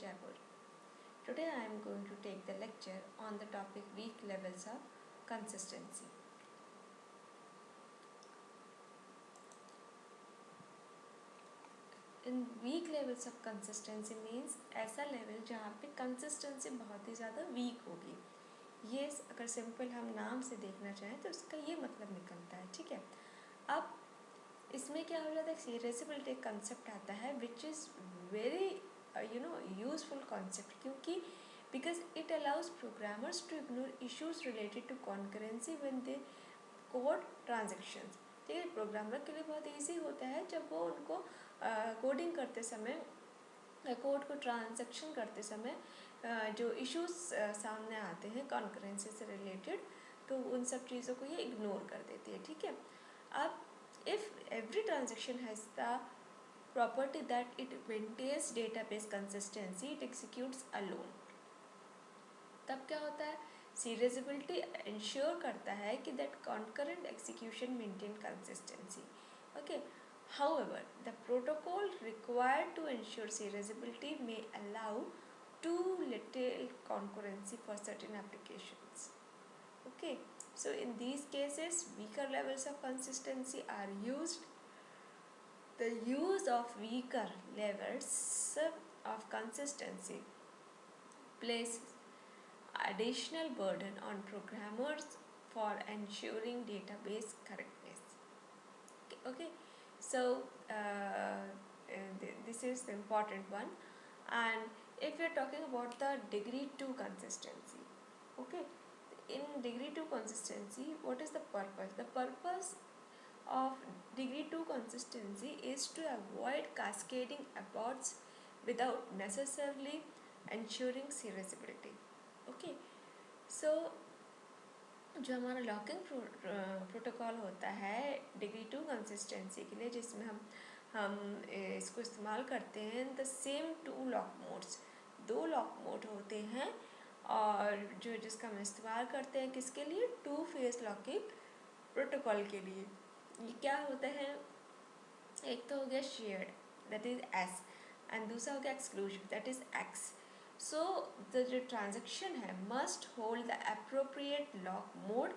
Jaipur. Today I am going to take the lecture on the topic weak levels of consistency. In weak levels of consistency means ऐसा level जहाँ पे consistency बहुत ही ज़्यादा week होगी. ये अगर simple हम नाम से देखना चाहें तो इसका ये मतलब निकलता है. ठीक है. अब इसमें क्या हो जाता है, सीरियसिबिलिटी कंसेप्ट आता है which is very useful concept, क्योंकि because it allows programmers to ignore issues related to concurrency when they code transactions. ठीक है. प्रोग्रामर के लिए बहुत ईजी होता है जब वो उनको कोडिंग करते समय, कोड को ट्रांजेक्शन करते समय जो इश्यूज सामने आते हैं कॉन्करेंसी से रिलेटेड, तो उन सब चीज़ों को ये इग्नोर कर देती है. ठीक है. अब if every transaction has the property that it maintains database consistency, it executes alone. तब क्या होता है, serializability ensure करता है कि that concurrent execution maintain consistency. Okay. However, the protocol required to ensure serializability may allow too little concurrency for certain applications. Okay. So in these cases, weaker levels of consistency are used. The use of weaker levels of consistency places additional burden on programmers for ensuring database correctness. Okay. So this is the important one. And if we are talking about the degree 2 consistency, okay, in degree 2 consistency, what is the purpose? The purpose of degree 2 consistency is to avoid cascading efforts without necessarily ensuring serializability. Okay. So जो हमारा locking protocol होता है degree 2 consistency के लिए, जिसमें हम इसको इस्तेमाल करते हैं, the same 2 lock modes, 2 lock mode होते हैं, और जिसका हम इस्तेमाल करते हैं किसके लिए, 2 फेस लॉकिंग प्रोटोकॉल के लिए. ये क्या होता है, एक तो हो गया shared, that is S, and दूसरा हो गया एक्सक्लूसिव, दैट इज एक्स. सो जो ट्रांजेक्शन है must hold the appropriate lock mode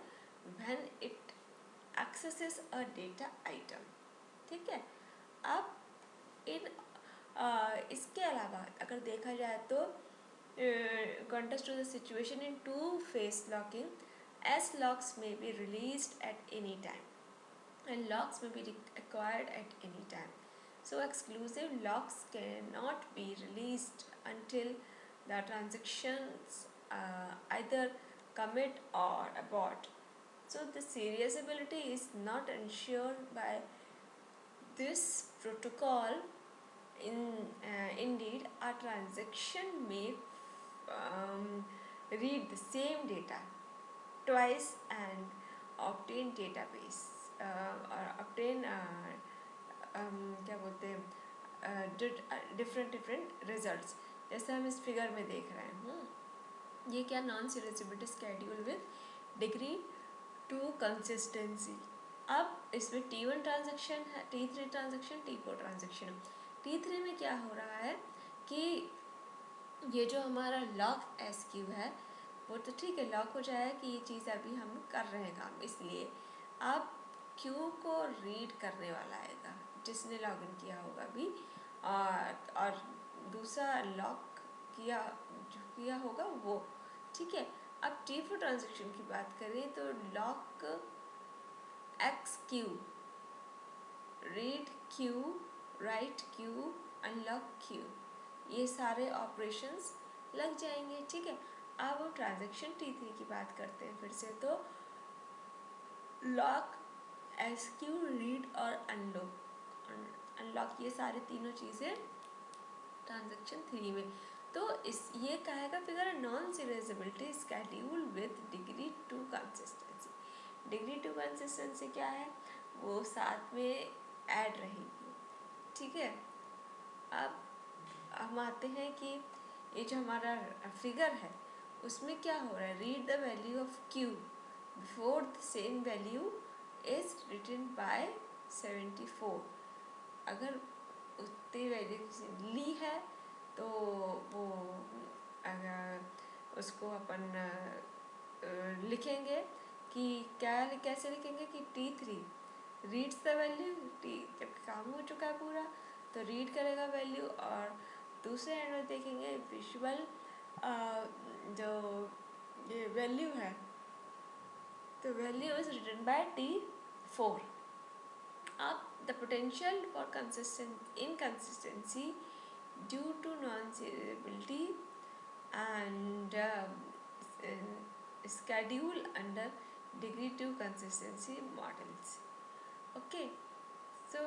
when it axes a data item. ठीक है. अब इसके अलावा अगर देखा जाए तो contrast to the situation in 2 phase locking, S locks may be released at any time and locks may be acquired at any time. So exclusive locks cannot be released until the transactions either commit or abort. So the serializability is not ensured by this protocol. Indeed, a transaction may read the same data twice and obtain database और obtain क्या बोलते हैं different results. जैसे हम इस figure में देख रहे हैं, ये क्या, non serialisability schedule with degree 2 consistency. अब इसमें T1 ट्रांजेक्शन है, T3 ट्रांजेक्शन, T4 ट्रांजेक्शन है. T3 में क्या हो रहा है कि ये जो हमारा लॉक एस क्यू है वो तो ठीक है, लॉक हो जाए कि ये चीज़ अभी हम कर रहे हैं काम, इसलिए अब क्यू को रीड करने वाला आएगा जिसने लॉगिन किया होगा अभी, और दूसरा लॉक किया होगा वो. ठीक है. अब T4 ट्रांजेक्शन की बात करें तो lock x Q, read Q, right Q, unlock Q, ये सारे ऑपरेशंस लग जाएंगे. ठीक है. अब हम ट्रांजेक्शन T3 की बात करते हैं फिर से, तो लॉक, एस क्यू, रीड और अनलॉक, ये सारे तीनों चीज़ें ट्रांजेक्शन 3 में. तो ये कहेगा figure non serialisability schedule with degree 2 consistency. Degree 2 consistency क्या है, वो साथ में ऐड रहेगी. ठीक है. अब हम आते हैं कि ये जो हमारा फिगर है उसमें क्या हो रहा है, read the value of Q before the same value is written by 74. अगर उतनी वैल्यू ली है तो वो उसको अपन लिखेंगे कि कैसे लिखेंगे कि T3 reads the value, T जब काम हो चुका है पूरा तो रीड करेगा वैल्यू, और दूसरे एंड में देखेंगे विजुअल जो ये वैल्यू है, तो value is written by T4. अब the potential for inconsistency due to non-serializability and schedule under degree 2 consistency models. Okay, so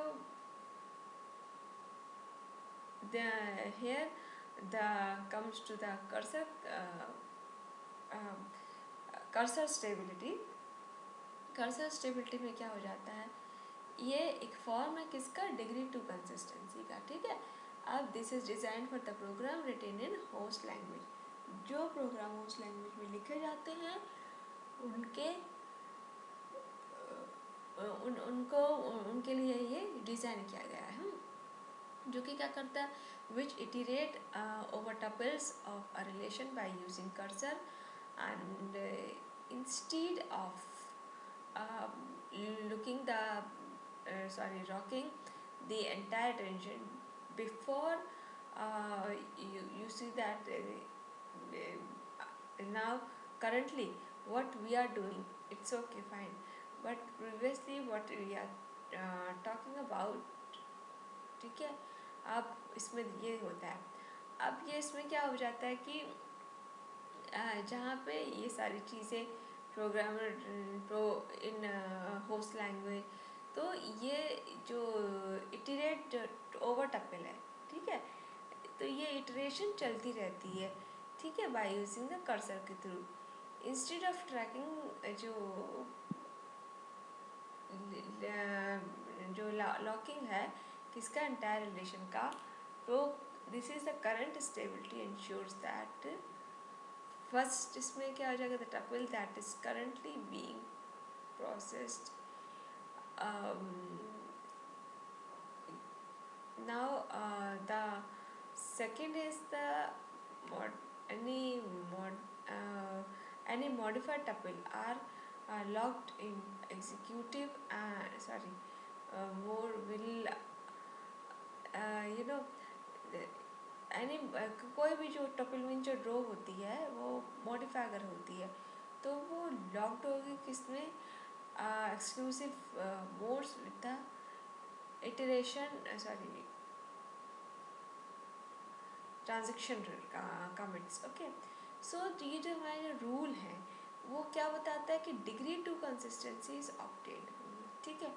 here the comes to the cursor stability. Cursor stability में क्या हो जाता है, ये एक फॉर्म है किसका, डिग्री 2 कंसिस्टेंसी का, ठीक है। अब this is design for the program written in host language, जो प्रोग्राम होस्ट लैंग्वेज में लिखे जाते हैं उनके उनके लिए ये डिज़ाइन किया गया है, जो कि क्या करता है, which iterate over tuples of a relation by using cursor and instead of rocking the entire tension before you see that now currently what we are doing, it's okay fine, but previously what we are talking about, ठीक है। अब इसमें ये होता है, अब ये इसमें क्या हो जाता है कि जहाँ पे ये सारी चीज़ें प्रोग्रामर इन होस्ट लैंग्वेज, तो ये जो इटरेट ओवर टपल है, ठीक है, तो ये इटरेशन चलती रहती है, ठीक है, बाय यूजिंग द कर्सर के थ्रू, इंस्टेड ऑफ ट्रैकिंग जो लॉकिंग है किसका, एंटायर रिलेशन का। तो this is the current stability ensures that first इसमें क्या हो जाएगा, the tuple that is currently being processed now the second is the any modified tuple are locked in executive more will any कोई भी जो tuple में जो रो होती है वो मॉडिफाई अगर होती है तो वो लॉक्ड होगी किसमें, exclusive modes with the iteration transaction commits. Okay, so ये जो हमारे रूल है वो क्या बताता है कि डिग्री 2 कंसिस्टेंसी इज ऑब्टेन्ड, ठीक है।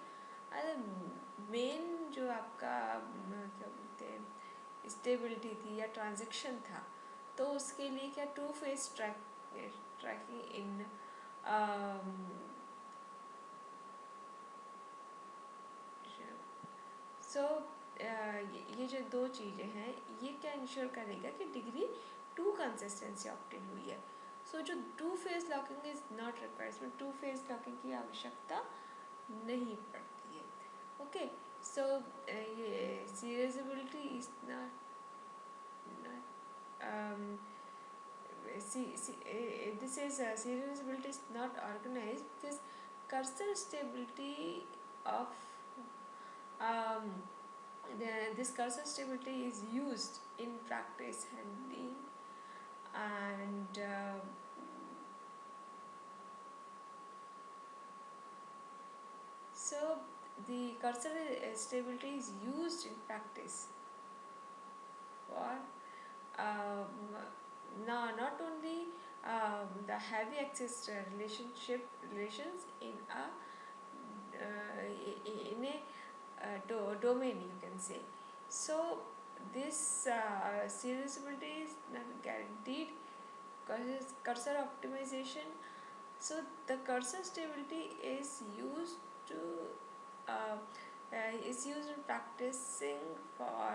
अगर मेन जो आपका क्या बोलते हैं स्टेबिलिटी थी या ट्रांजेक्शन था, तो उसके लिए क्या टू फेज ट्रैकिंग इन सो ये जो दो चीज़ें हैं ये क्या इंश्योर करेगा कि डिग्री 2 कंसिस्टेंसी ऑब्टेन हुई है। सो जो two phase locking is not required, इसमें टू फेज लॉकिंग की आवश्यकता नहीं पड़ती है। ओके, सो ये serializability is not this is serializability is not organized because cursor stability of this cursor stability is used in practice handling and so the cursor stability is used in practice for not only the heavy access relations in a domain, you can say. So this serializability is not guaranteed cursor optimization. So the cursor stability is used in practicing for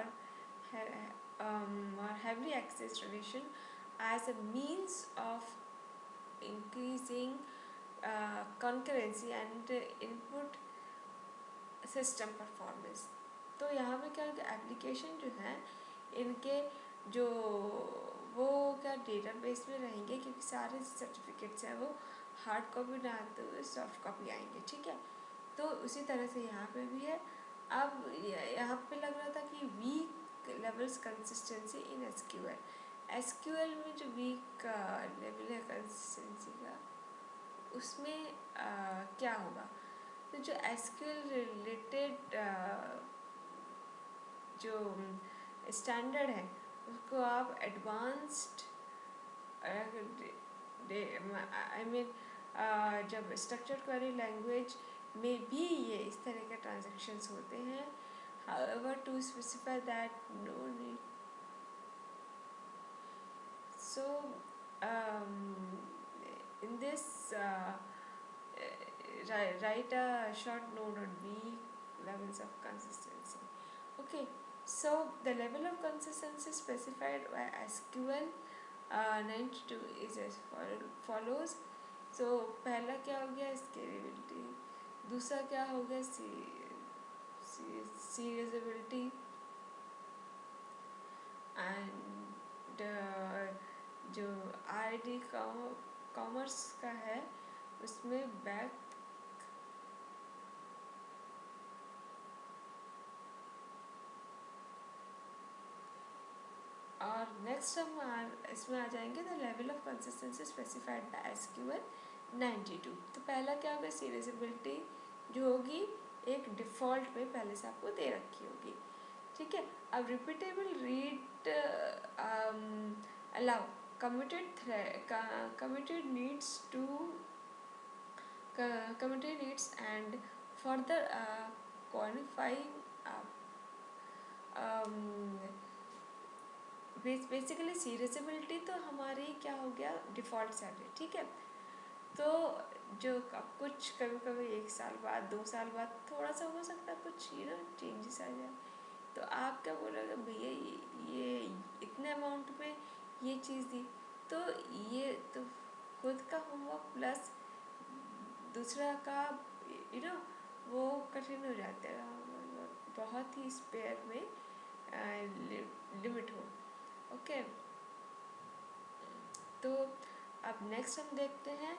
or heavily accessed relation as a means of increasing concurrency and input system performance. तो यहाँ पे क्या application जो है इनके जो वो क्या डेटाबेस में रहेंगे, क्योंकि सारे सर्टिफिकेट्स हैं वो हार्ड कॉपी डालते हुए सॉफ्ट कॉपी आएंगे, ठीक है। तो उसी तरह से यहाँ पे भी है। अब यहाँ पे लग रहा था कि weak levels consistency in SQL. SQL में जो वीक लेवल है कंसिस्टेंसी का, उसमें क्या होगा, तो जो एसक्यूएल रिलेटेड जो स्टैंडर्ड है उसको आप एडवांस्ड आई मीन जब स्ट्रक्चर्ड क्वेरी लैंग्वेज में भी ये इस तरह के ट्रांजैक्शंस होते हैं। however to specify that no need, so in this write a short note on weak levels of consistency. Okay, so the level of consistency specified by SQL 92 is as follows. So पहला क्या हो गया, scalability. दूसरा क्या हो गया, सीरियसबिलिटी। And जो ID commerce का है उसमें बैक और नेक्स्ट हम इसमें आ जाएंगे the level of consistency specified by SQL 92। तो पहला क्या होगा, सीरियसबिलिटी जो होगी एक डिफ़ॉल्ट में पहले से आपको दे रखी होगी, ठीक है। अब repeatable read allow committed needs to committed needs and further qualifying basically serializability तो हमारी क्या हो गया, डिफ़ॉल्ट सेट है, ठीक है। तो जो अब कुछ कभी कभी 1 साल बाद 2 साल बाद थोड़ा सा हो सकता है कुछ चेंजेस आ जाए, तो आप क्या बोलोगे, भैया ये इतने अमाउंट में ये चीज़ दी, तो ये तो खुद का होमवर्क प्लस दूसरा का वो कठिन हो जाता है, बहुत ही स्पेयर में लिमिट हो। ओके, तो अब नेक्स्ट हम देखते हैं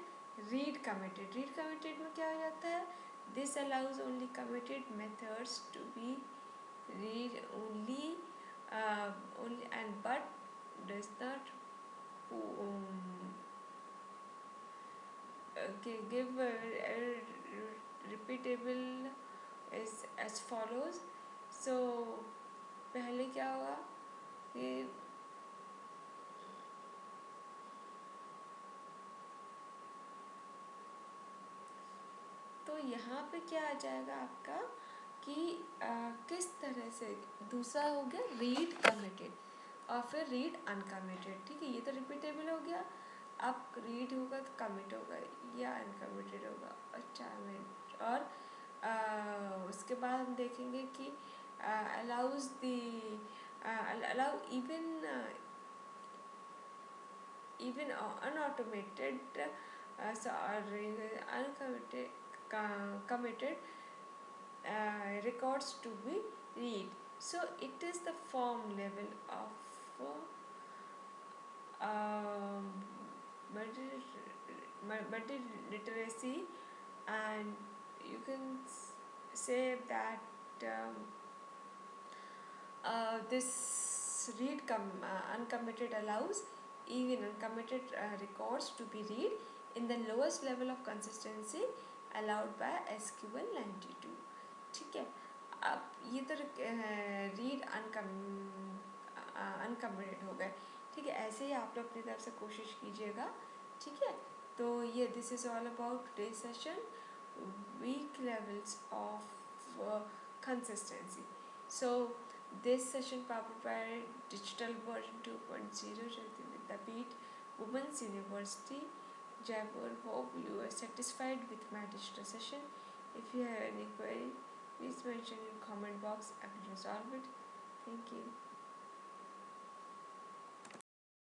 रीड कमिटेड। रीड कमिटेड में क्या हो जाता है, this allows only committed methods to be read only and but does not give repeatable is as follows. So पहले क्या होगा कि तो यहाँ पे क्या आ जाएगा आपका कि किस तरह से, दूसरा हो गया रीड कमिटेड और फिर रीड अनकमिटेड, ठीक है। ये तो रिपीटेबल हो गया, अब रीड होगा तो कमिट होगा या अनकमिटेड होगा, अच्छा मिनट। और उसके बाद हम देखेंगे कि allows the allow even unautomated uncommitted records to be read. So it is the form level of multiliteracy, and you can say that this read uncommitted allows even uncommitted records to be read in the lowest level of consistency allowed by SQL 92, ठीक है। अब ये तो read uncommitted हो गए, ठीक है। ऐसे ही आप लोग अपनी तरफ से कोशिश कीजिएगा, ठीक है। तो ये this is all about today session, weak levels of consistency. So this session powered by Digital Version 2.0 Vidyapeeth Women's University Jaipur. Hope you are satisfied with my digital session. If you have any query, please mention in comment box. I will resolve it. Thank you.